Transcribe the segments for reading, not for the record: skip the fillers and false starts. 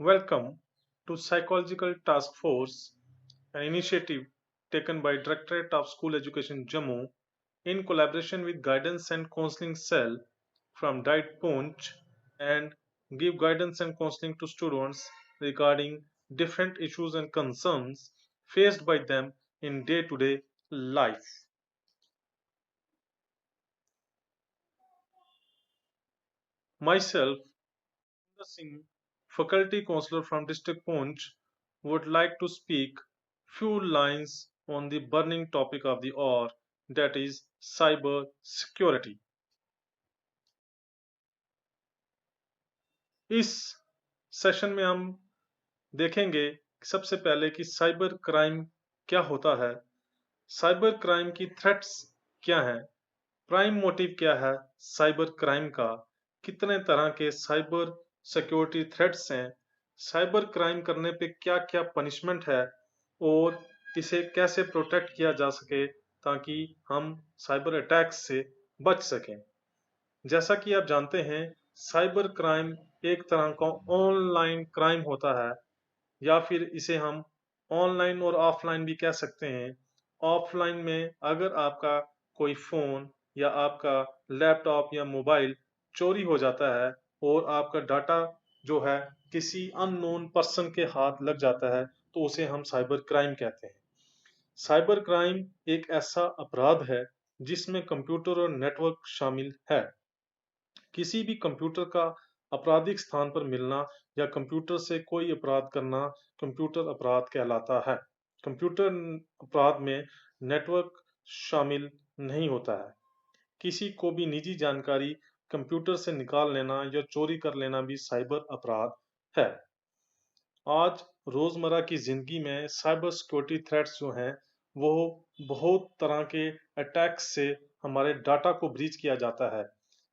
Welcome to Psychological Task Force, an initiative taken by Directorate of School Education Jammu in collaboration with Guidance and Counseling Cell from Diet Punch and give guidance and counseling to students regarding different issues and concerns faced by them in day-to-day life. Myself, Sundar Singh, faculty counselor from District Poonch, would like to speak few lines on the burning topic of the hour, that is cyber security. इस session में हम देखेंगे कि सबसे पहले कि cyber crime क्या होता है, साइबर क्राइम की थ्रेट्स क्या हैं, प्राइम मोटिव क्या है साइबर क्राइम का, कितने तरह के साइबर सिक्योरिटी थ्रेट्स हैं, साइबर क्राइम करने पे क्या क्या पनिशमेंट है और इसे कैसे प्रोटेक्ट किया जा सके ताकि हम साइबर अटैक्स से बच सकें। जैसा कि आप जानते हैं, साइबर क्राइम एक तरह का ऑनलाइन क्राइम होता है या फिर इसे हम ऑनलाइन और ऑफलाइन भी कह सकते हैं। ऑफलाइन में अगर आपका कोई फोन या आपका लैपटॉप या मोबाइल चोरी हो जाता है और आपका डाटा जो है किसी अननोन पर्सन के हाथ लग जाता है तो उसे हम साइबर क्राइम कहते हैं। साइबर क्राइम एक ऐसा अपराध है जिसमें कंप्यूटर और नेटवर्क शामिल है। किसी भी कंप्यूटर का आपराधिक स्थान पर मिलना या कंप्यूटर से कोई अपराध करना कंप्यूटर अपराध कहलाता है। कंप्यूटर अपराध में नेटवर्क शामिल नहीं होता है। किसी को भी निजी जानकारी कंप्यूटर से निकाल लेना या चोरी कर लेना भी साइबर अपराध है। आज रोजमर्रा की जिंदगी में साइबर सिक्योरिटी थ्रेट्स जो हैं वो बहुत तरह के अटैक्स से हमारे डाटा को ब्रीच किया जाता है।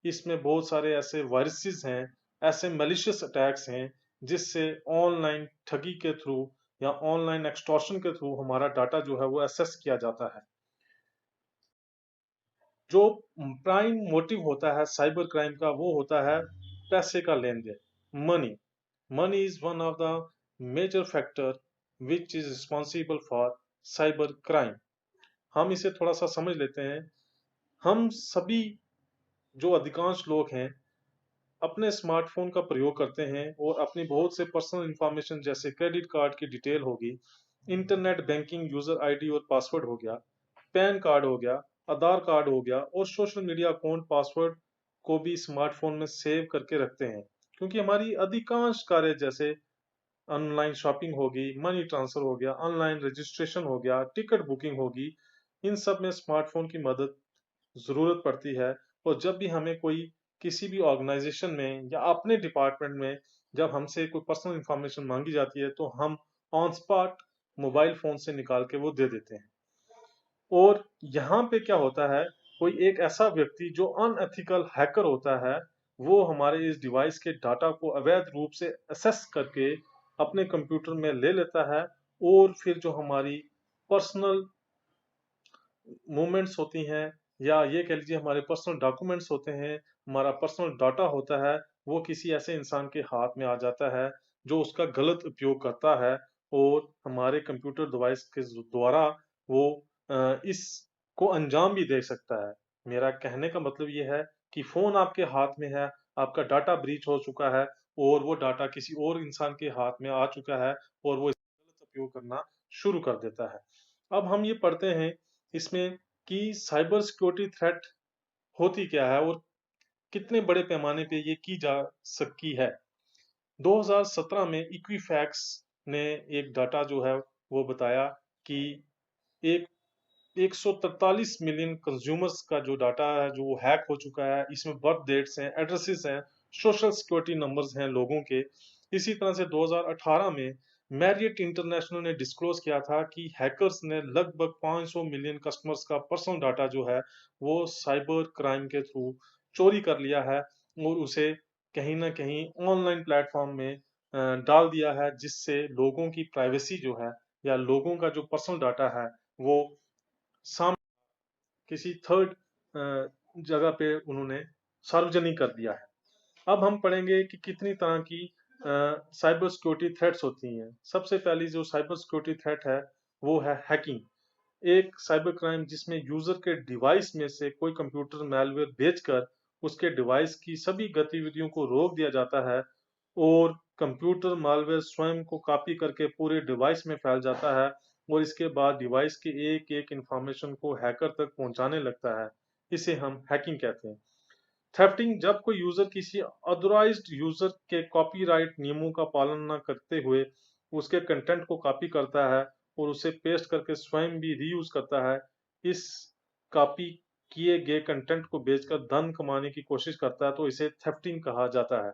इसमें बहुत सारे ऐसे वायरसेस हैं, ऐसे मैलिशियस अटैक्स हैं जिससे ऑनलाइन ठगी के थ्रू या ऑनलाइन एक्सटॉर्शन के थ्रू हमारा डाटा जो है वो एक्सेस किया जाता है। जो प्राइम मोटिव होता है साइबर क्राइम का वो होता है पैसे का लेन देन, money. Money is one of the major factor which is responsible for cyber crime. हम इसे थोड़ा सा समझ लेते हैं। हम सभी जो अधिकांश लोग हैं अपने स्मार्टफोन का प्रयोग करते हैं और अपनी बहुत से पर्सनल इंफॉर्मेशन जैसे क्रेडिट कार्ड की डिटेल होगी, इंटरनेट बैंकिंग यूजर आईडी और पासवर्ड हो गया, पैन कार्ड हो गया, आधार कार्ड हो गया और सोशल मीडिया अकाउंट पासवर्ड को भी स्मार्टफोन में सेव करके रखते हैं। क्योंकि हमारी अधिकांश कार्य जैसे ऑनलाइन शॉपिंग होगी, मनी ट्रांसफर हो गया, ऑनलाइन रजिस्ट्रेशन हो गया, टिकट बुकिंग होगी, इन सब में स्मार्टफोन की मदद जरूरत पड़ती है। और जब भी हमें कोई किसी भी ऑर्गेनाइजेशन में या अपने डिपार्टमेंट में जब हमसे कोई पर्सनल इंफॉर्मेशन मांगी जाती है तो हम ऑन स्पॉट मोबाइल फोन से निकाल के वो दे देते हैं। और यहाँ पे क्या होता है, कोई एक ऐसा व्यक्ति जो अनएथिकल हैकर होता है वो हमारे इस डिवाइस के डाटा को अवैध रूप से असेस करके अपने कंप्यूटर में ले लेता है और फिर जो हमारी पर्सनल मूवमेंट्स होती हैं या ये कह लीजिए हमारे पर्सनल डॉक्यूमेंट्स होते हैं, हमारा पर्सनल डाटा होता है, वो किसी ऐसे इंसान के हाथ में आ जाता है जो उसका गलत उपयोग करता है और हमारे कंप्यूटर डिवाइस के द्वारा वो इसको अंजाम भी दे सकता है। मेरा कहने का मतलब ये है कि फोन आपके हाथ में है, आपका डाटा ब्रीच हो चुका है और वो डाटा किसी और इंसान के हाथ में आ चुका है और वो इसका गलत उपयोग करना शुरू कर देता है। अब हम ये पढ़ते हैं इसमें कि साइबर सिक्योरिटी थ्रेट होती क्या है और कितने बड़े पैमाने पे ये की जा सकती है। 2017 में इक्विफैक्स ने एक डाटा जो है वो बताया कि एक 143 मिलियन कंज्यूमर्स का जो डाटा है जो वो हैक हो चुका है। इसमें बर्थ डेट्स हैं, एड्रेसेस हैं, सोशल सिक्योरिटी नंबर्स हैं लोगों के। इसी तरह से 2018 में मैरियट इंटरनेशनल ने डिस्क्लोज किया था कि हैकर्स ने लगभग 500 मिलियन कस्टमर्स का पर्सनल डाटा जो है वो साइबर क्राइम के थ्रू चोरी कर लिया है और उसे कहीं ना कहीं ऑनलाइन प्लेटफॉर्म में डाल दिया है, जिससे लोगों की प्राइवेसी जो है या लोगों का जो पर्सनल डाटा है वो साम किसी थर्ड जगह पे उन्होंने सार्वजनिक कर दिया है। अब हम पढ़ेंगे कि कितनी तरह की साइबर सिक्योरिटी थ्रेट्स होती हैं। सबसे पहली जो साइबर सिक्योरिटी थ्रेट है वो है हैकिंग। एक साइबर क्राइम जिसमें यूजर के डिवाइस में से कोई कंप्यूटर मैलवेयर भेजकर उसके डिवाइस की सभी गतिविधियों को रोक दिया जाता है और कंप्यूटर मालवेयर स्वयं को कॉपी करके पूरे डिवाइस में फैल जाता है और इसके बाद डिवाइस के एक एक इंफॉर्मेशन को हैकर तक पहुंचाने लगता है। इसे हम हैकिंग कहते हैं। थेफ्टिंग, जब कोई यूजर किसी अथॉराइज्ड यूजर के कॉपीराइट नियमों का पालन न करते हुए उसके कंटेंट को कॉपी करता है और उसे पेस्ट करके स्वयं भी रीयूज करता है। इस कॉपी किए गए कंटेंट को बेचकर धन कमाने की कोशिश करता है तो इसे थेफ्टिंग कहा जाता है।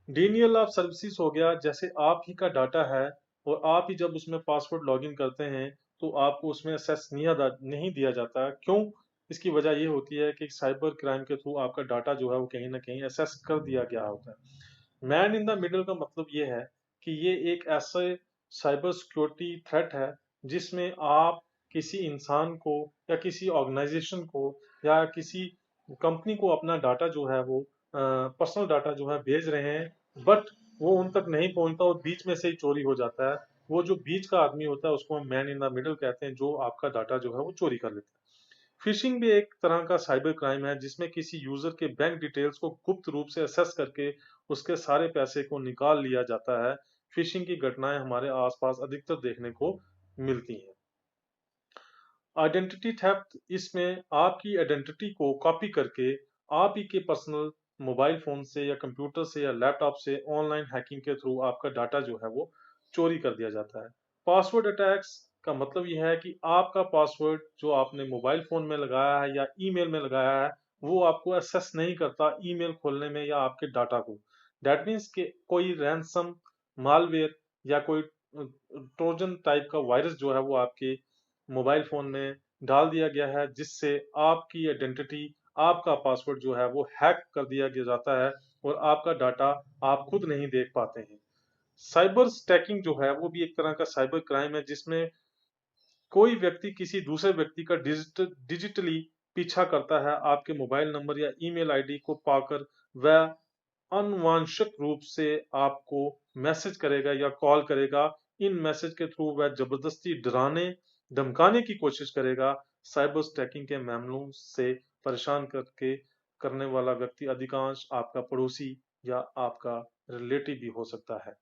डिनियल ऑफ सर्विसेज हो गया, जैसे आप ही का डाटा है और आप ही जब उसमें पासवर्ड लॉगिन करते हैं तो आपको उसमें एक्सेस नहीं दिया जाता। क्यों? इसकी वजह ये होती है कि साइबर क्राइम के थ्रू आपका डाटा जो है वो कहीं ना कहीं एक्सेस कर दिया गया होता है। मैन इन द मिडल का मतलब ये है कि ये एक ऐसे साइबर सिक्योरिटी थ्रेट है जिसमें आप किसी इंसान को या किसी ऑर्गेनाइजेशन को या किसी कंपनी को अपना डाटा जो है वो पर्सनल डाटा जो है भेज रहे हैं, बट वो उन तक नहीं पहुंचता और बीच में से ही चोरी हो जाता है। वो जो बीच का आदमी होता है उसको हम मैन इन द मिडल कहते हैं, जो आपका डाटा जो है वो चोरी कर लेता है। फिशिंग भी एक तरह का साइबर क्राइम है जिसमें किसी यूजर के बैंक डिटेल्स को गुप्त रूप से एक्सेस करके उसके सारे पैसे को निकाल लिया जाता है। फिशिंग की घटनाएं हमारे आसपास अधिकतर देखने को मिलती हैं। आइडेंटिटी थेफ्ट, इसमें आपकी आइडेंटिटी को कॉपी करके आप ही के पर्सनल मोबाइल फोन से या कंप्यूटर से या लैपटॉप से ऑनलाइन हैकिंग के थ्रू आपका डाटा जो है वो चोरी कर दिया जाता है। पासवर्ड अटैक्स का मतलब यह है कि आपका पासवर्ड जो आपने मोबाइल फोन में लगाया है या ईमेल में लगाया है वो आपको एक्सेस नहीं करता ईमेल खोलने में या आपके डाटा को। दैट मीन्स कि कोई रैंसम, मालवेयर या कोई ट्रोजन टाइप का वायरस जो है वो आपके मोबाइल फोन में डाल दिया गया है जिससे आपकी आइडेंटिटी, आपका पासवर्ड जो है वो हैक कर दिया गया जाता है और आपका डाटा आप खुद नहीं देख पाते हैं। साइबर स्टैकिंग जो है वो भी एक तरह का साइबर क्राइम है जिसमें कोई व्यक्ति किसी दूसरे व्यक्ति का डिजिटली पीछा करता है। आपके मोबाइल नंबर या ईमेल आईडी को पाकर वह अनवांछित रूप से आपको मैसेज करेगा या कॉल करेगा। इन मैसेज के थ्रू वह जबरदस्ती डराने धमकाने की कोशिश करेगा। साइबर स्टैकिंग के मामलों से परेशान करके करने वाला व्यक्ति अधिकांश आपका पड़ोसी या आपका रिलेटिव भी हो सकता है।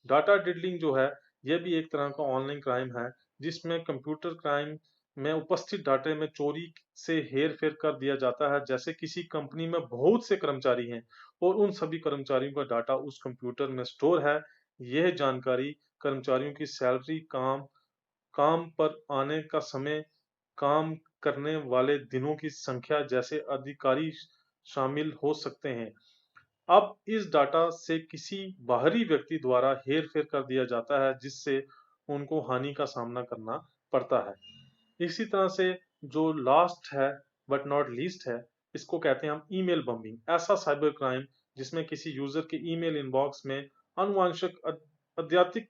डाटा डिडलिंग जो है यह भी एक तरह का ऑनलाइन क्राइम है जिसमें कंप्यूटर क्राइम में उपस्थित डाटे में चोरी से हेर फेर कर दिया जाता है। जैसे किसी कंपनी में बहुत से कर्मचारी हैं और उन सभी कर्मचारियों का डाटा उस कंप्यूटर में स्टोर है। यह जानकारी कर्मचारियों की सैलरी, काम पर आने का समय, काम करने वाले दिनों की संख्या जैसे अधिकारी शामिल हो सकते हैं। अब इस डाटा से किसी बाहरी व्यक्ति द्वारा हेर-फेर कर दिया जाता है जिससे उनको हानि का सामना करना पड़ता है। इसी तरह से जो लास्ट है बट नॉट लीस्ट है, इसको कहते हैं हम ईमेल बम्बिंग। ऐसा साइबर क्राइम जिसमें किसी यूजर के ईमेल इनबॉक्स में अनवांछित अत्यधिक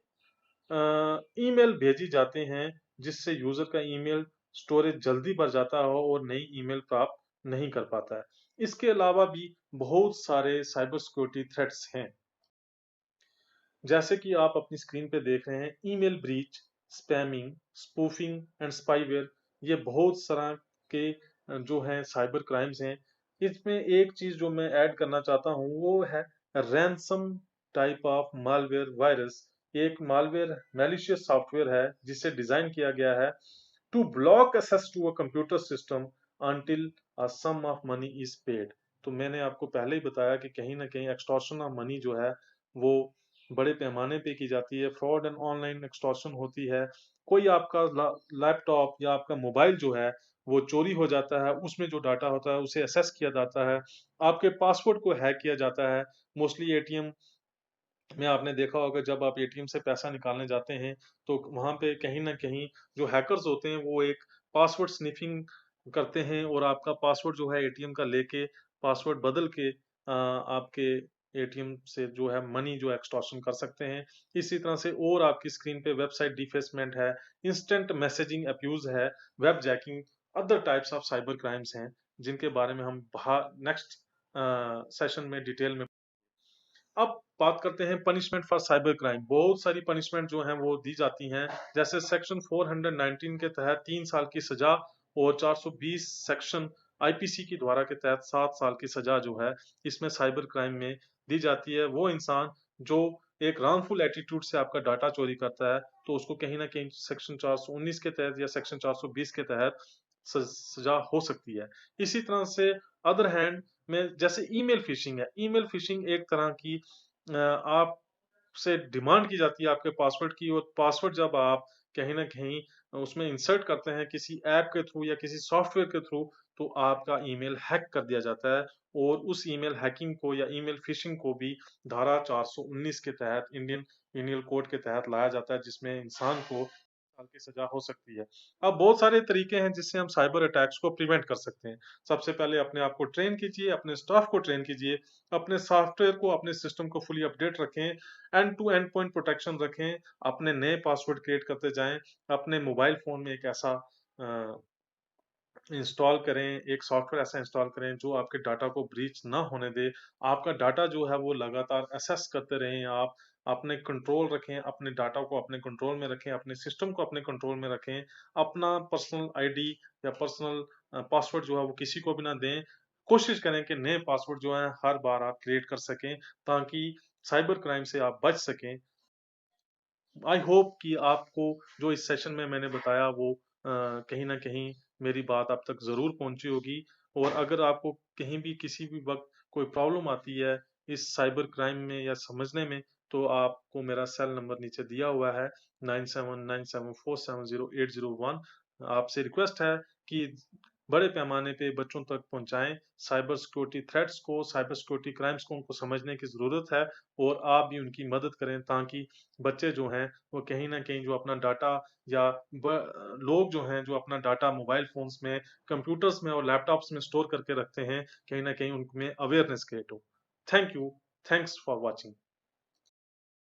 ईमेल भेजी जाते हैं जिससे यूजर का ईमेल स्टोरेज जल्दी भर जाता हो और नई ईमेल प्राप्त नहीं कर पाता है। इसके अलावा भी बहुत सारे साइबर सिक्योरिटी थ्रेट्स हैं। जैसे कि आप अपनी स्क्रीन पे देख रहे हैं, email breach, spamming, spoofing and spyware, ये बहुत तरह के जो हैं साइबर क्राइम्स हैं। इसमें एक चीज जो मैं ऐड करना चाहता हूँ वो है ransom type of malware virus. एक मालवेयर मैलिशियस सॉफ्टवेयर है जिसे डिजाइन किया गया है to block access to a computer system until a sum of money is paid। तो मैंने आपको पहले ही बताया कि कहीं ना कहीं एक्सटॉर्शन ऑफ मनी जो है वो बड़े पैमाने पे की जाती है। फ्रॉड एंड ऑनलाइन एक्सटॉर्शन होती है। कोई आपका लैपटॉप या आपका मोबाइल जो है वो चोरी हो जाता है, उसमें जो डाटा होता है उसे एक्सेस किया जाता है, आपके पासवर्ड को हैक किया जाता है। मोस्टली एटीएम में आपने देखा होगा जब आप एटीएम से पैसा निकालने जाते हैं तो वहां पे कहीं ना कहीं जो हैकर्स होते हैं वो एक पासवर्ड स्निफिंग करते हैं और आपका पासवर्ड जो है एटीएम का लेके पासवर्ड बदल के आपके एटीएम से जो है मनी जो एक्सटॉर्शन कर सकते हैं। इसी तरह से और आपकी स्क्रीन पे वेबसाइट डिफेसमेंट है, इंस्टेंट मैसेजिंग अब्यूज है, web jacking, other types of cyber crimes हैं जिनके बारे में हम नेक्स्ट सेशन में डिटेल में। अब बात करते हैं पनिशमेंट फॉर साइबर क्राइम। बहुत सारी पनिशमेंट जो हैं वो दी जाती हैं, जैसे सेक्शन 419 के तहत 3 साल की सजा और 420 सेक्शन आईपीसी की धारा के तहत 7 साल की सजा जो है इसमें साइबर क्राइम में दी जाती है। वो इंसान जो एक रार्मफुल एटीट्यूड से आपका डाटा चोरी करता है तो उसको कहीं ना कहीं सेक्शन 419 के तहत या सेक्शन 420 के तहत सजा हो सकती है। इसी तरह से अदर हैंड में जैसे ईमेल फिशिंग है, ईमेल फिशिंग एक तरह की आपसे डिमांड की जाती है आपके पासवर्ड की, और पासवर्ड जब आप कहीं ना कहीं उसमें इंसर्ट करते हैं किसी ऐप के थ्रू या किसी सॉफ्टवेयर के थ्रू, तो आपका ईमेल हैक कर दिया जाता है, और उस ईमेल हैकिंग को या ईमेल फिशिंग को भी धारा 419 के तहत इंडियन पिनल कोड के तहत लाया जाता है, जिसमें इंसान को साल की सजा हो सकती है। अब बहुत सारे तरीके हैं जिससे हम साइबर अटैक्स को प्रिवेंट कर सकते हैं। सबसे पहले अपने आप को ट्रेन कीजिए, अपने स्टाफ को ट्रेन कीजिए, अपने सॉफ्टवेयर को, अपने सिस्टम को फुली अपडेट रखें, end to end point protection रखें, अपने नए पासवर्ड क्रिएट करते जाएं, अपने मोबाइल फोन में एक ऐसा इंस्टॉल करें, एक सॉफ्टवेयर ऐसा इंस्टॉल करें जो आपके डाटा को ब्रीच ना होने दे। आपका डाटा जो है वो लगातार असेस करते रहें आप, अपने कंट्रोल रखें, अपने डाटा को अपने कंट्रोल में रखें, अपने सिस्टम को अपने कंट्रोल में रखें, अपना पर्सनल आईडी या पर्सनल पासवर्ड जो है वो किसी को भी ना दें। कोशिश करें कि नए पासवर्ड जो है हर बार आप क्रिएट कर सकें ताकि साइबर क्राइम से आप बच सकें। आई होप कि आपको जो इस सेशन में मैंने बताया वो कहीं न कहीं मेरी बात आप तक ज़रूर पहुँची होगी, और अगर आपको कहीं भी किसी भी वक़्त कोई प्रॉब्लम आती है इस साइबर क्राइम में या समझने में, तो आपको मेरा सेल नंबर नीचे दिया हुआ है 9797470801। आपसे रिक्वेस्ट है कि बड़े पैमाने पे बच्चों तक पहुँचाएँ साइबर सिक्योरिटी थ्रेट्स को, साइबर सिक्योरिटी क्राइम्स को, उनको समझने की ज़रूरत है, और आप भी उनकी मदद करें ताकि बच्चे जो हैं वो कहीं न कहीं जो अपना डाटा या लोग जो हैं जो अपना डाटा मोबाइल फ़ोन्स में, कंप्यूटर्स में और लैपटॉप्स में स्टोर करके रखते हैं, कहीं न कहीं उनमें अवेयरनेस क्रिएट हो। Thank you. Thanks for watching.